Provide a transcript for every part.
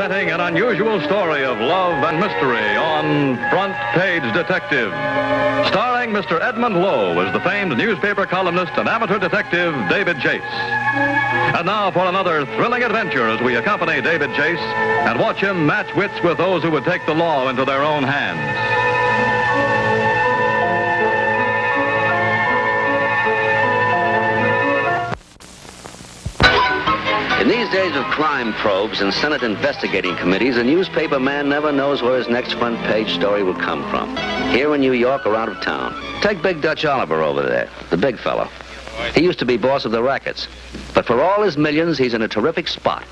presenting an unusual story of love and mystery on Front Page Detective. Starring Mr. Edmund Lowe as the famed newspaper columnist and amateur detective David Chase. And now for another thrilling adventure as we accompany David Chase and watch him match wits with those who would take the law into their own hands. In these days of crime probes and Senate investigating committees, a newspaper man never knows where his next front page story will come from. Here in New York or out of town. Take Big Dutch Oliver over there, the big fellow. He used to be boss of the rackets. But for all his millions, he's in a terrific spot.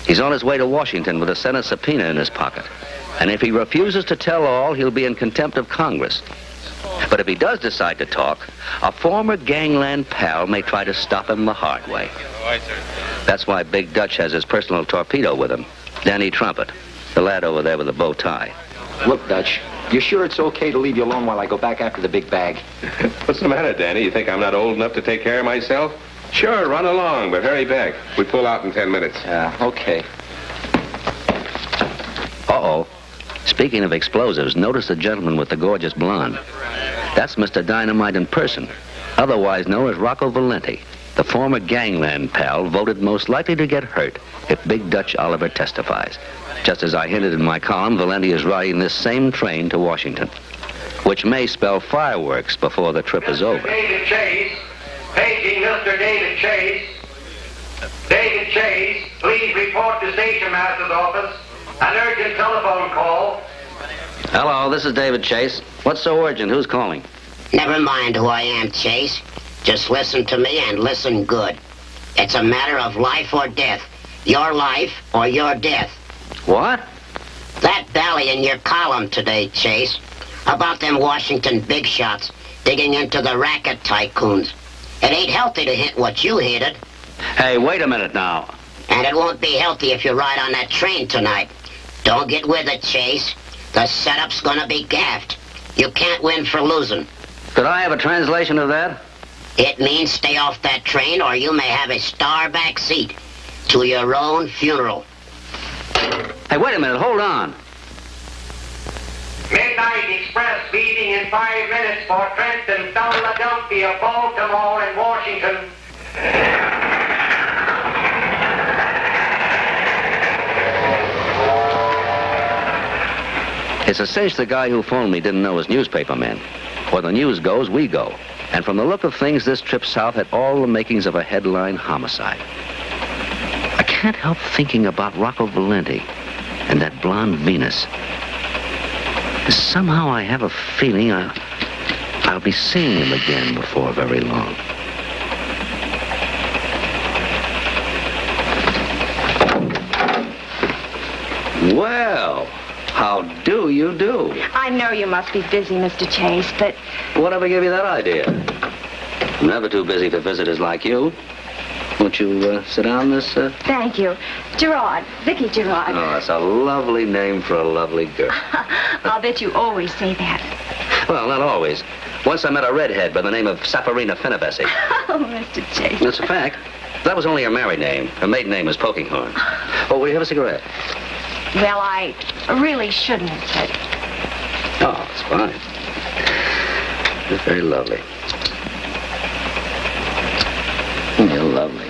He's on his way to Washington with a Senate subpoena in his pocket. And if he refuses to tell all, he'll be in contempt of Congress. But if he does decide to talk, a former gangland pal may try to stop him the hard way. That's why Big Dutch has his personal torpedo with him, Danny Trumpet, the lad over there with the bow tie. Look, Dutch, you sure it's okay to leave you alone while I go back after the big bag? What's the matter, Danny? You think I'm not old enough to take care of myself? Sure, run along, but hurry back. We pull out in 10 minutes. Okay. Uh-oh. Speaking of explosives, notice the gentleman with the gorgeous blonde. That's Mr. Dynamite in person, otherwise known as Rocco Valenti. The former gangland pal voted most likely to get hurt if Big Dutch Oliver testifies. Just as I hinted in my column, Valenti is riding this same train to Washington, which may spell fireworks before the trip is over. David Chase, paging Mr. David Chase. David Chase, please report to Station Master's office. An urgent telephone call. Hello, this is David Chase. What's so urgent? Who's calling? Never mind who I am, Chase. Just listen to me and listen good. It's a matter of life or death. Your life or your death. What? That bally in your column today, Chase, about them Washington big shots digging into the racket tycoons. It ain't healthy to hit what you hit. Hey, wait a minute now. And it won't be healthy if you ride on that train tonight. Don't get with it, Chase. The setup's gonna be gaffed. You can't win for losing. Could I have a translation of that? It means stay off that train or you may have a star-back seat to your own funeral. Hey, wait a minute. Hold on. Midnight Express leaving in 5 minutes for Trenton, Philadelphia, Baltimore, and Washington. It's a cinch the guy who phoned me didn't know his newspaper man. Where the news goes, we go. And from the look of things, this trip south had all the makings of a headline homicide. I can't help thinking about Rocco Valenti and that blonde Venus. Somehow I have a feeling I'll be seeing him again before very long. Well, how do you do? I know you must be busy, Mr. Chase, but... Whatever gave you that idea? I'm never too busy for visitors like you. Won't you sit down, Miss... Thank you. Gerard. Vicky Gerard. Oh, that's a lovely name for a lovely girl. I'll bet you always say that. Well, not always. Once I met a redhead by the name of Safarina Finabessi. Oh, Mr. Chase. That's a fact. That was only her married name. Her maiden name was Pokinghorn. Oh, will you have a cigarette? Well, I really shouldn't, but... Oh, it's fine. It's very lovely. You're lovely.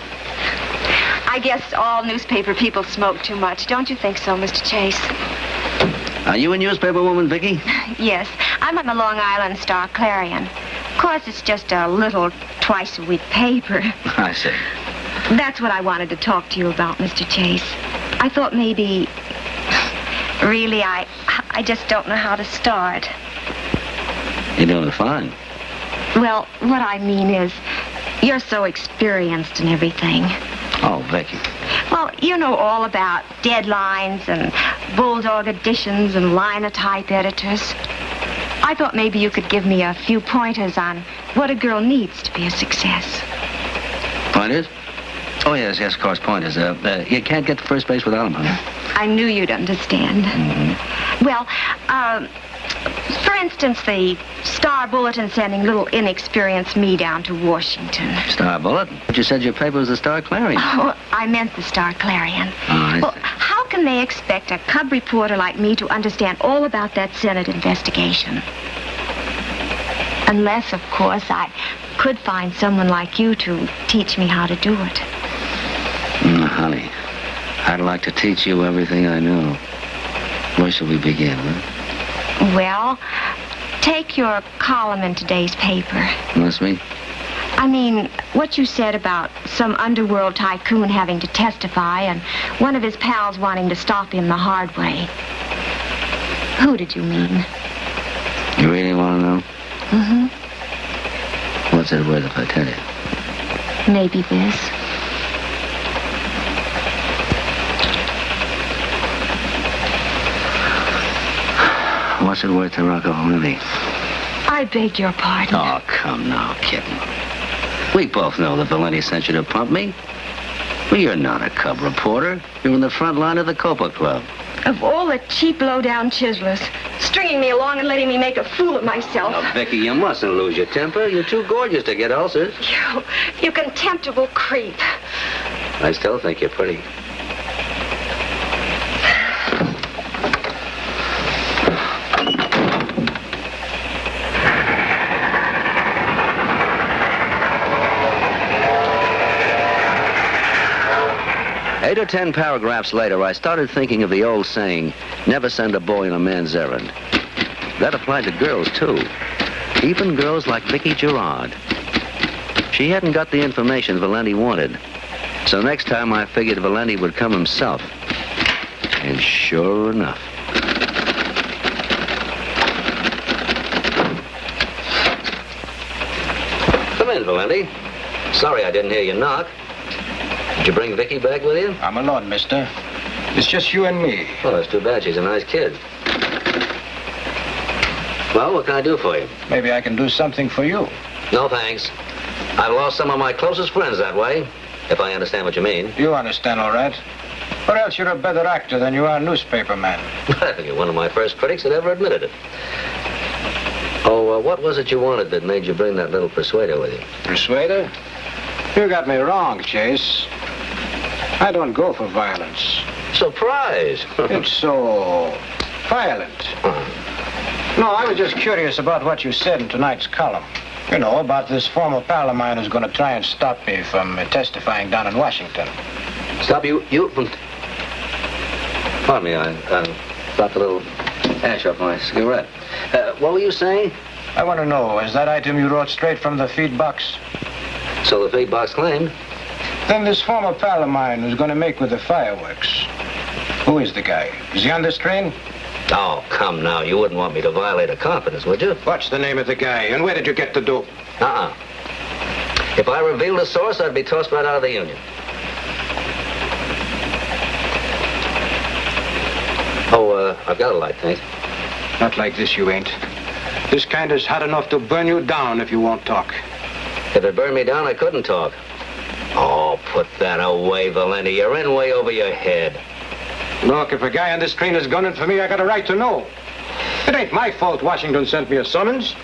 I guess all newspaper people smoke too much. Don't you think so, Mr. Chase? Are you a newspaper woman, Vicky? Yes. I'm on the Long Island Star Clarion. Of course, it's just a little twice-a-week paper. I see. That's what I wanted to talk to you about, Mr. Chase. I thought maybe... Really, I just don't know how to start. You're doing fine. Well, what I mean is, you're so experienced and everything. Oh, Vicky. Well, you know all about deadlines and bulldog editions and linotype editors. I thought maybe you could give me a few pointers on what a girl needs to be a success. Pointers? Oh, yes, of course, pointers. You can't get to first base without them, honey. I knew you'd understand. Mm-hmm. Well, for instance, the Star Bulletin sending little inexperienced me down to Washington. Star Bulletin? But you said your paper was the Star Clarion. Oh, I meant the Star Clarion. Oh, I Well, see. how how can they expect a cub reporter like me to understand all about that Senate investigation? Unless, of course, I could find someone like you to teach me how to do it. Honey, I'd like to teach you everything I know. Where shall we begin, huh? Well, take your column in today's paper. Must we? I mean, what you said about some underworld tycoon having to testify and one of his pals wanting to stop him the hard way. Who did you mean? You really want to know? Mm-hmm. What's it worth if I tell you? Maybe this. What's it worth to Rocco Valenti? I beg your pardon. Oh, come now, kitten. We both know that Valenti sent you to pump me. Well, you're not a cub reporter. You're in the front line of the Copa Club. Of all the cheap, low-down chiselers, stringing me along and letting me make a fool of myself. Now, Vicky, you mustn't lose your temper. You're too gorgeous to get ulcers. You contemptible creep. I still think you're pretty. Eight or 10 paragraphs later, I started thinking of the old saying, never send a boy on a man's errand. That applied to girls, too. Even girls like Vicky Gerard. She hadn't got the information Valenti wanted. So next time I figured Valenti would come himself. And sure enough. Come in, Valenti. Sorry I didn't hear you knock. Did you bring Vicky back with you? I'm alone, mister. It's just you and me. Oh, that's too bad. She's a nice kid. Well, what can I do for you? Maybe I can do something for you. No, thanks. I've lost some of my closest friends that way, if I understand what you mean. You understand, all right. Or else you're a better actor than you are a newspaperman. You're one of my first critics that ever admitted it. Oh, what was it you wanted that made you bring that little persuader with you? Persuader? You got me wrong, Chase. I don't go for violence. Surprise! It's so violent. No, I was just curious about what you said in tonight's column. You know, about this former pal of mine who's going to try and stop me from testifying down in Washington. Stop you from... Pardon me, I dropped a little ash off my cigarette. What were you saying? I want to know, is that item you wrote straight from the feed box? So the feed box claimed? Then this former pal of mine who's going to make with the fireworks. Who is the guy? Is he on this train? Oh, come now. You wouldn't want me to violate a confidence, would you? What's the name of the guy, and where did you get the dope? If I revealed the source, I'd be tossed right out of the union. Oh, I've got a light, thanks. Not like this, you ain't. This kind is hot enough to burn you down if you won't talk. If it burned me down, I couldn't talk. Oh, put that away, Valenti. You're in way over your head. Look, if a guy on this train is gunning for me, I got a right to know. It ain't my fault Washington sent me a summons.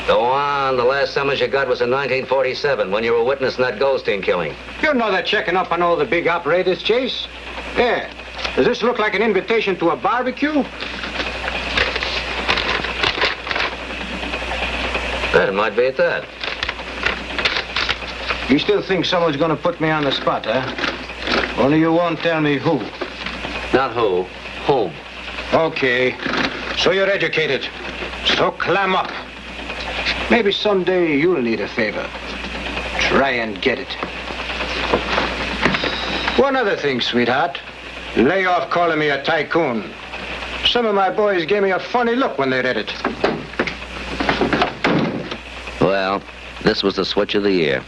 Go on. The last summons you got was in 1947 when you were witnessing that Goldstein killing. You know they're checking up on all the big operators, Chase. There. Does this look like an invitation to a barbecue? It might be at that. You still think someone's going to put me on the spot, huh? Only you won't tell me who. Not who. Whom. Okay. So you're educated. So clam up. Maybe someday you'll need a favor. Try and get it. One other thing, sweetheart. Lay off calling me a tycoon. Some of my boys gave me a funny look when they read it. Well, this was the switch of the year.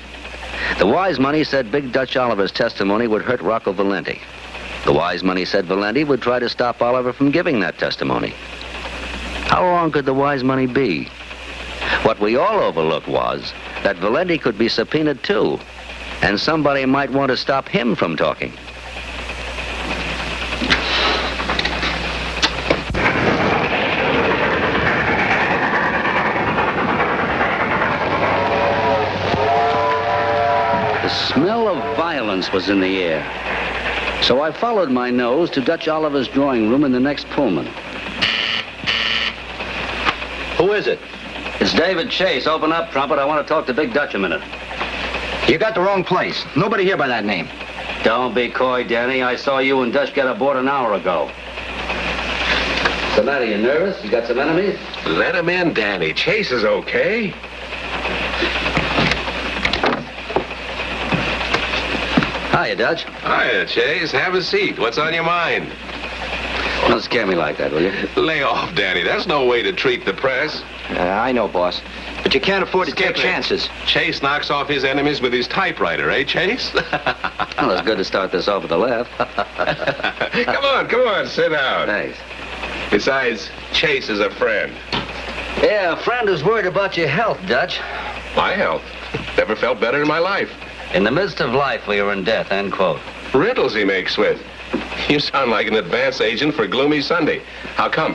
The wise money said Big Dutch Oliver's testimony would hurt Rocco Valenti. The wise money said Valenti would try to stop Oliver from giving that testimony. How wrong could the wise money be? What we all overlooked was that Valenti could be subpoenaed too, and somebody might want to stop him from talking. The smell of violence was in the air. So I followed my nose to Dutch Oliver's drawing room in the next Pullman. Who is it? It's David Chase. Open up, Trumpet. I want to talk to Big Dutch a minute. You got the wrong place. Nobody here by that name. Don't be coy, Danny. I saw you and Dutch get aboard an hour ago. What's the matter? You nervous? You got some enemies? Let him in, Danny. Chase is okay. Hiya, Dutch. Hiya, Chase. Have a seat. What's on your mind? Don't scare me like that, will you? Lay off, Danny. That's no way to treat the press. I know, boss. But you can't afford to take Skip it. chances. Chase knocks off his enemies with his typewriter, eh, Chase? Well, it's good to start this off with a laugh. Come on, sit down. Thanks. Besides, Chase is a friend. Yeah, a friend who's worried about your health, Dutch. My health. Never felt better in my life. In the midst of life, we are in death, end quote. Riddles he makes with. You sound like an advance agent for Gloomy Sunday. How come?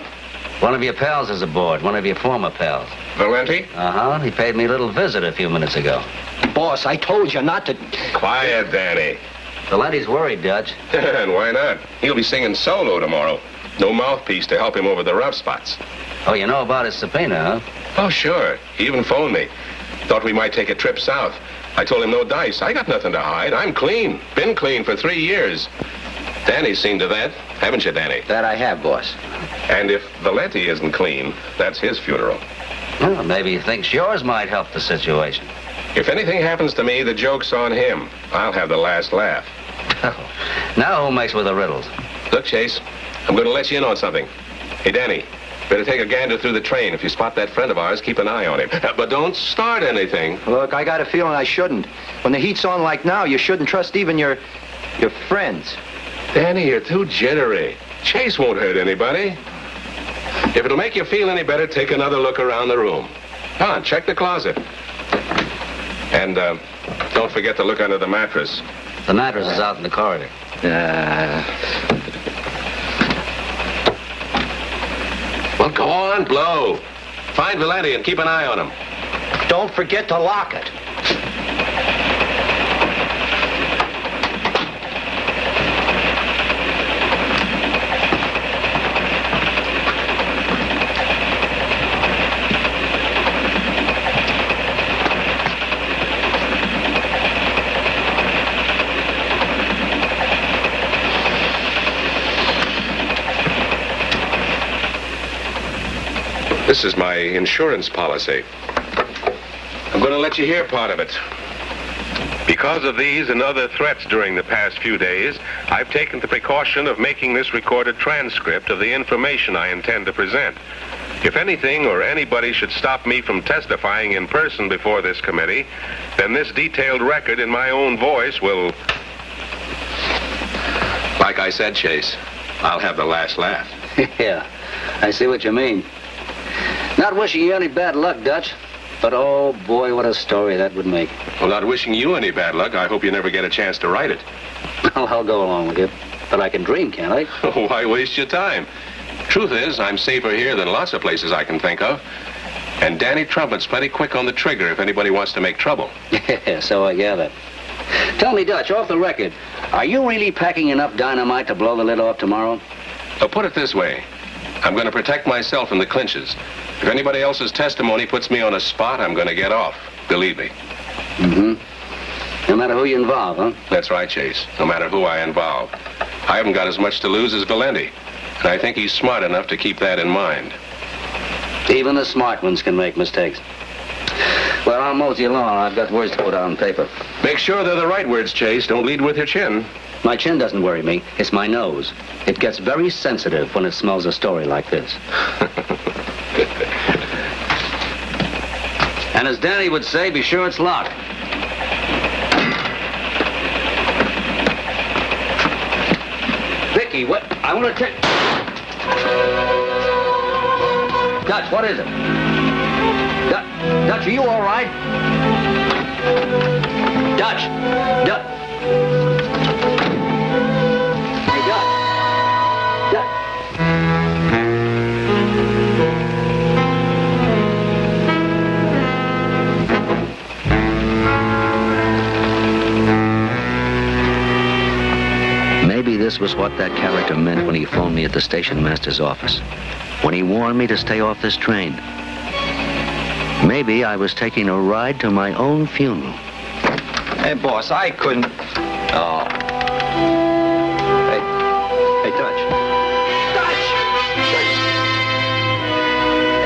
One of your pals is aboard, one of your former pals. Valenti? Uh-huh. He paid me a little visit a few minutes ago. Boss, I told you not to... Quiet, Danny. Valenti's worried, Dutch. And why not? He'll be singing solo tomorrow. No mouthpiece to help him over the rough spots. Oh, you know about his subpoena, huh? Oh, sure. He even phoned me. Thought we might take a trip south. I told him no dice. I got nothing to hide. I'm clean. Been clean for 3 years. Danny's seen to that. Haven't you, Danny? That I have, boss. And if Valenti isn't clean, that's his funeral. Well, maybe he thinks yours might help the situation. If anything happens to me, the joke's on him. I'll have the last laugh. Now who makes with the riddles? Look, Chase, I'm going to let you in on something. Hey, Danny, better take a gander through the train. If you spot that friend of ours, keep an eye on him. But don't start anything. Look, I got a feeling I shouldn't. When the heat's on like now, you shouldn't trust even your friends. Danny, you're too jittery. Chase won't hurt anybody. If it'll make you feel any better, take another look around the room. Come on, check the closet. And don't forget to look under the mattress. The mattress is out in the corridor. Well, go on, blow. Find Valenti and keep an eye on him. Don't forget to lock it. This is my insurance policy. I'm going to let you hear part of it. Because of these and other threats during the past few days, I've taken the precaution of making this recorded transcript of the information I intend to present. If anything or anybody should stop me from testifying in person before this committee, then this detailed record in my own voice will... Like I said, Chase, I'll have the last laugh. Yeah, I see what you mean. Not wishing you any bad luck, Dutch. But oh boy, what a story that would make. Well, not wishing you any bad luck. I hope you never get a chance to write it. Well, I'll go along with you. But I can dream, can't I? Why waste your time? Truth is, I'm safer here than lots of places I can think of. And Danny Trumpet's plenty quick on the trigger if anybody wants to make trouble. Yeah, so I gather. Tell me, Dutch, off the record, are you really packing enough dynamite to blow the lid off tomorrow? I'll put it this way. I'm going to protect myself in the clinches. If anybody else's testimony puts me on a spot, I'm going to get off. Believe me. Mm-hmm. No matter who you involve, huh? That's right, Chase. No matter who I involve. I haven't got as much to lose as Valenti. And I think he's smart enough to keep that in mind. Even the smart ones can make mistakes. Well, I'll mosey along. I've got words to put on paper. Make sure they're the right words, Chase. Don't lead with your chin. My chin doesn't worry me. It's my nose. It gets very sensitive when it smells a story like this. And as Danny would say, be sure it's locked. Vicky, what? I want to take... Dutch, what is it? Dutch, are you all right? Dutch! Hey, Dutch! Maybe this this was what that character meant when he phoned me at the station master's office. When he warned me to stay off this train. Maybe I was taking a ride to my own funeral. Hey, boss, I couldn't... Oh. Hey, Dutch. Dutch!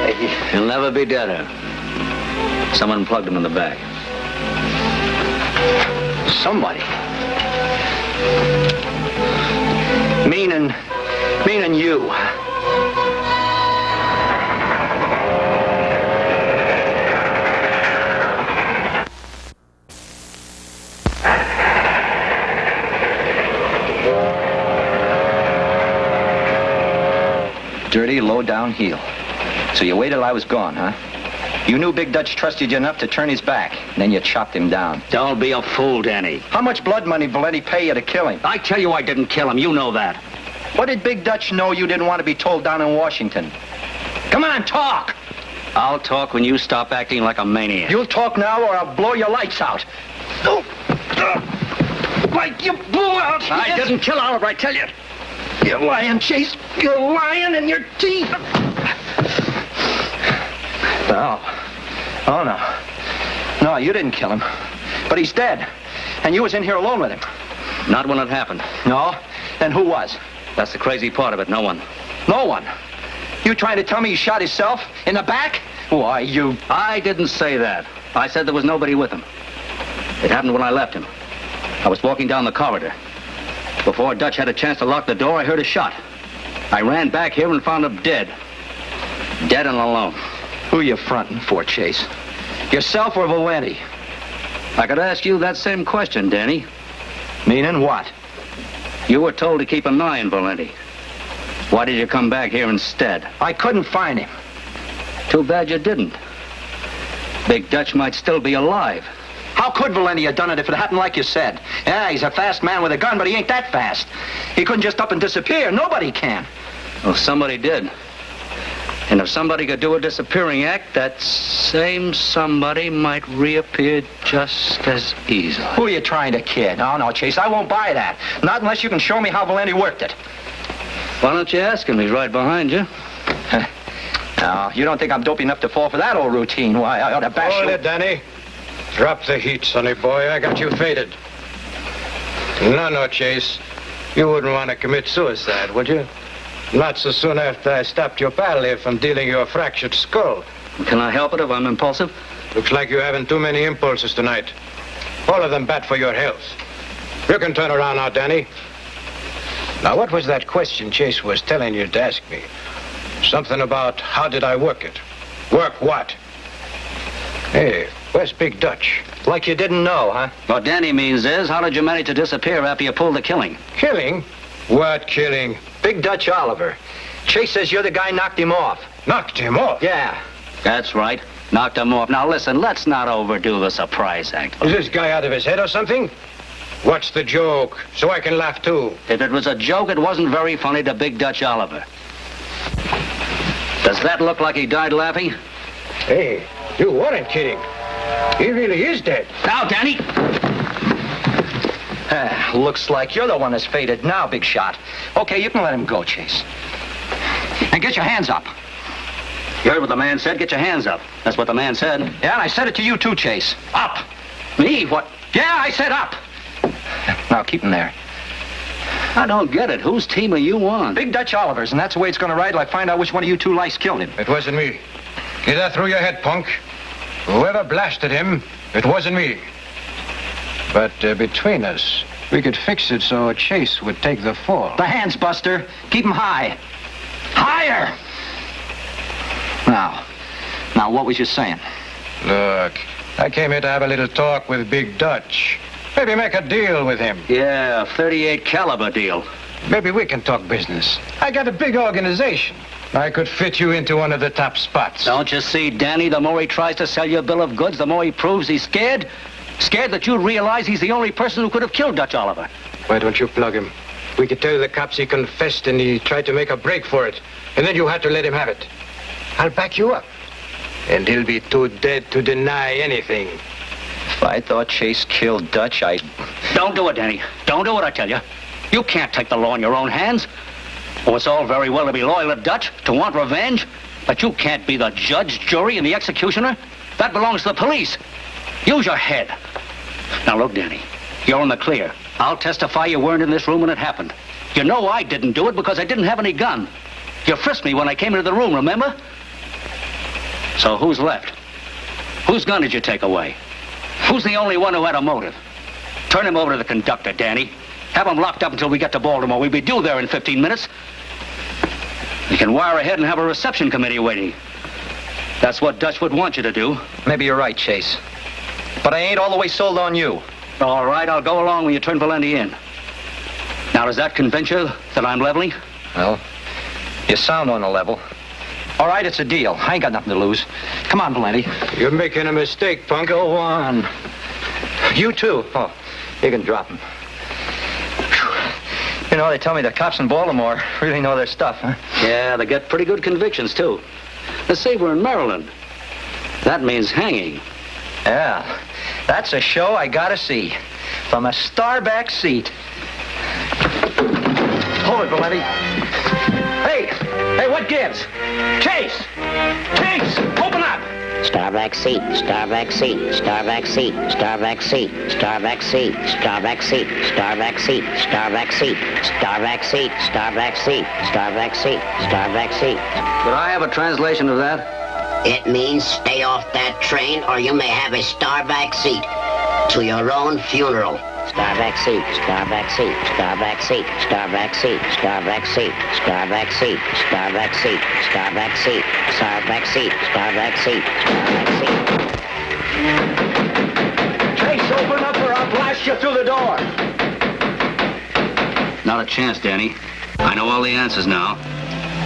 Hey. He'll never be deader. Someone plugged him in the back. Somebody. Meaning you. Dirty, low-down heel. So you waited till I was gone, huh? You knew Big Dutch trusted you enough to turn his back. Then you chopped him down. Don't be a fool, Danny. How much blood money Valenti pay you to kill him? I tell you I didn't kill him. You know that. What did Big Dutch know you didn't want to be told down in Washington? Come on, talk! I'll talk when you stop acting like a maniac. You'll talk now or I'll blow your lights out. Like you blew out. I didn't kill Oliver, I tell you. You're lying, Chase. You're lying in your teeth. Oh, no. No, you didn't kill him. But he's dead. And you was in here alone with him. Not when it happened. No? Then who was? That's the crazy part of it. No one. No one? You trying to tell me he shot himself in the back? Why, you... I didn't say that. I said there was nobody with him. It happened when I left him. I was walking down the corridor. Before Dutch had a chance to lock the door, I heard a shot. I ran back here and found him dead. Dead and alone. Who you fronting for, Chase? Yourself or Valenti? I could ask you that same question, Danny. Meaning what? You were told to keep an eye on Valenti. Why did you come back here instead? I couldn't find him. Too bad you didn't. Big Dutch might still be alive. How could Valenti have done it if it happened like you said? Yeah, he's a fast man with a gun, but he ain't that fast. He couldn't just up and disappear. Nobody can. Well, somebody did. And if somebody could do a disappearing act, that same somebody might reappear just as easily. Who are you trying to kid? Oh, no, Chase, I won't buy that. Not unless you can show me how Valenti worked it. Why don't you ask him? He's right behind you. No, you don't think I'm dopey enough to fall for that old routine? Why, I ought to bash Hold you. it, Danny. Drop the heat, sonny boy. I got you faded. No, Chase. You wouldn't want to commit suicide, would you? Not so soon after I stopped your pal here from dealing your fractured skull. Can I help it if I'm impulsive? Looks like you're having too many impulses tonight. All of them bad for your health. You can turn around now, Danny. Now, what was that question Chase was telling you to ask me? Something about how did I work it? Work what? Hey, where's Big Dutch? Like you didn't know, huh? What Danny means is, how did you manage to disappear after you pulled the killing? Killing? What killing? Big Dutch Oliver. Chase says you're the guy knocked him off. Knocked him off? Yeah. That's right. Knocked him off. Now listen, let's not overdo the surprise act. Is this guy out of his head or something? What's the joke? So I can laugh too. If it was a joke, it wasn't very funny to Big Dutch Oliver. Does that look like he died laughing? Hey, you weren't kidding. He really is dead. Now, Danny! Looks like you're the one that's faded now, Big Shot. Okay, you can let him go, Chase. And get your hands up. You heard what the man said? Get your hands up. That's what the man said. Yeah, and I said it to you too, Chase. Up. Me? What? Yeah, I said up. Now, keep him there. I don't get it. Whose team are you on? Big Dutch Oliver's, and that's the way it's going to ride till I find out which one of you two lice killed him. It wasn't me. Get that through your head, punk. Whoever blasted him, it wasn't me. But between us, we could fix it so Chase would take the fall. The hands, Buster. Keep them high. Higher! Now, what was you saying? Look, I came here to have a little talk with Big Dutch. Maybe make a deal with him. Yeah, 38 caliber deal. Maybe we can talk business. I got a big organization. I could fit you into one of the top spots. Don't you see, Danny? The more he tries to sell you a bill of goods, the more he proves he's scared. Scared that you realize he's the only person who could have killed Dutch Oliver. Why don't you plug him? We could tell the cops he confessed and he tried to make a break for it. And then you had to let him have it. I'll back you up. And he'll be too dead to deny anything. If I thought Chase killed Dutch, Don't do it, Danny. Don't do it, I tell you. You can't take the law in your own hands. Oh, it's all very well to be loyal to Dutch, to want revenge, but you can't be the judge, jury, and the executioner. That belongs to the police. Use your head. Now, look, Danny, you're in the clear. I'll testify you weren't in this room when it happened. You know I didn't do it because I didn't have any gun. You frisked me when I came into the room, remember? So who's left? Whose gun did you take away? Who's the only one who had a motive? Turn him over to the conductor, Danny. Have him locked up until we get to Baltimore. We'll be due there in 15 minutes. You can wire ahead and have a reception committee waiting. That's what Dutch would want you to do. Maybe you're right, Chase. But I ain't all the way sold on you. All right, I'll go along when you turn Valenti in. Now, does that convince you that I'm leveling? Well, you sound on the level. All right, it's a deal. I ain't got nothing to lose. Come on, Valenti. You're making a mistake, Punk. Go on. You too. Oh, you can drop him. You know, they tell me the cops in Baltimore really know their stuff, huh? Yeah, they get pretty good convictions, too. Let's say we're in Maryland. That means hanging. Yeah, that's a show I gotta see. From a starback seat. Hold it, Valenti. Hey, what gives? Chase! Chase, open up! Starback seat, starback seat, starback seat, starback seat, starback seat, starback seat, starback seat, starback seat, starback seat, starback seat, starback seat, starback seat. Could I have a translation of that? It means stay off that train or you may have a starback seat to your own funeral. Starback seat, starback seat, starback seat, starback seat, starback seat, starback seat, starback seat, starback seat, starback seat, starback seat, starback seat. Chase, open up or I'll blast you through the door. Not a chance, Danny. I know all the answers now.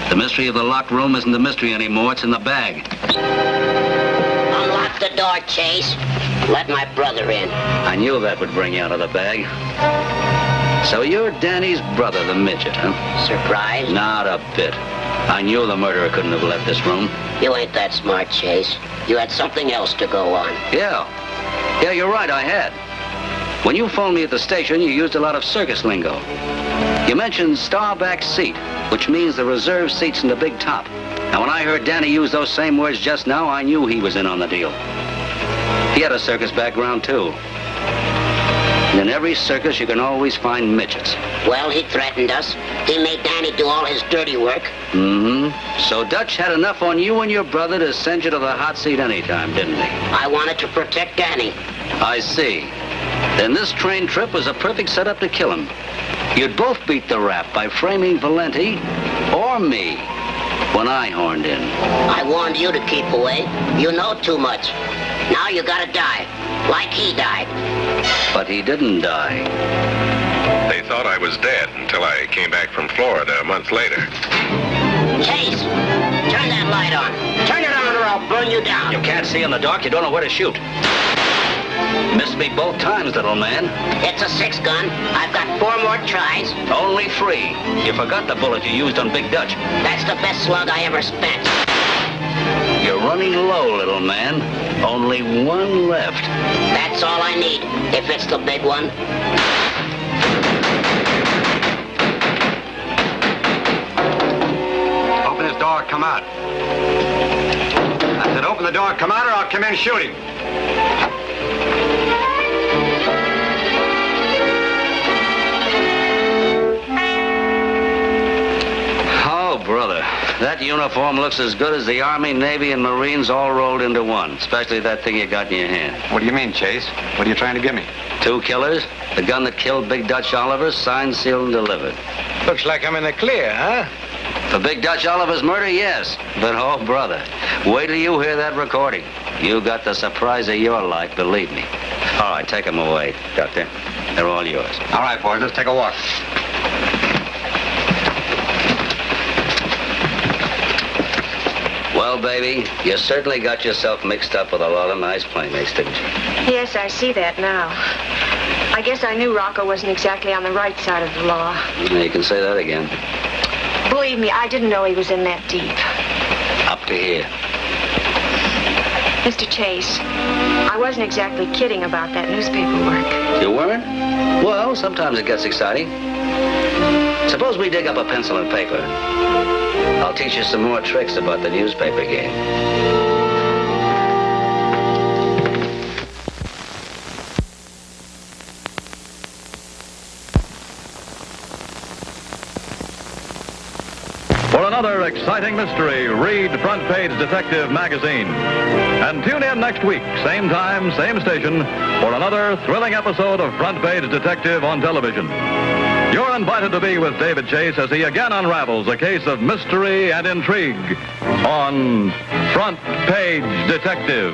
The mystery of the locked room isn't a mystery anymore. It's in the bag. Unlock the door, Chase. Let my brother in. I knew that would bring you out of the bag. So you're Danny's brother, the midget, huh? Surprised? Not a bit. I knew the murderer couldn't have left this room. You ain't that smart, Chase. You had something else to go on. Yeah, you're right, I had. When you phoned me at the station, you used a lot of circus lingo. You mentioned starback seat, which means the reserved seats in the big top. And when I heard Danny use those same words just now, I knew he was in on the deal. He had a circus background, too. And in every circus, you can always find midgets. Well, he threatened us. He made Danny do all his dirty work. Mm-hmm. So Dutch had enough on you and your brother to send you to the hot seat anytime, didn't he? I wanted to protect Danny. I see. Then this train trip was a perfect setup to kill him. You'd both beat the rap by framing Valenti or me when I horned in. I warned you to keep away. You know too much. Now you gotta die, like he died. But he didn't die. They thought I was dead until I came back from Florida a month later. Chase, turn that light on. Turn it on or I'll burn you down. You can't see in the dark. You don't know where to shoot. Missed me both times, little man. It's a 6-gun. I've got 4 more tries. Only 3. You forgot the bullet you used on Big Dutch. That's the best slug I ever spent. You're running low, little man. Only 1 left. That's all I need, if it's the big one. Open this door, come out. I said open the door, come out, or I'll come in shooting. Oh, brother. That uniform looks as good as the Army, Navy, and Marines all rolled into one, especially that thing you got in your hand. What do you mean, Chase? What are you trying to give me? 2 killers, the gun that killed Big Dutch Oliver, signed, sealed, and delivered. Looks like I'm in the clear, huh? For Big Dutch Oliver's murder, yes. But, oh, brother, wait till you hear that recording. You got the surprise of your life, believe me. All right, take them away, Doctor. They're all yours. All right, boys, let's take a walk. Well, baby, you certainly got yourself mixed up with a lot of nice playmates, didn't you? Yes, I see that now. I guess I knew Rocco wasn't exactly on the right side of the law. Yeah, you can say that again. Believe me, I didn't know he was in that deep. Up to here. Mr. Chase, I wasn't exactly kidding about that newspaper work. You weren't? Well, sometimes it gets exciting. Suppose we dig up a pencil and paper. I'll teach you some more tricks about the newspaper game. For another exciting mystery, read Front Page Detective magazine. And tune in next week, same time, same station, for another thrilling episode of Front Page Detective on television. You're invited to be with David Chase as he again unravels a case of mystery and intrigue on Front Page Detective.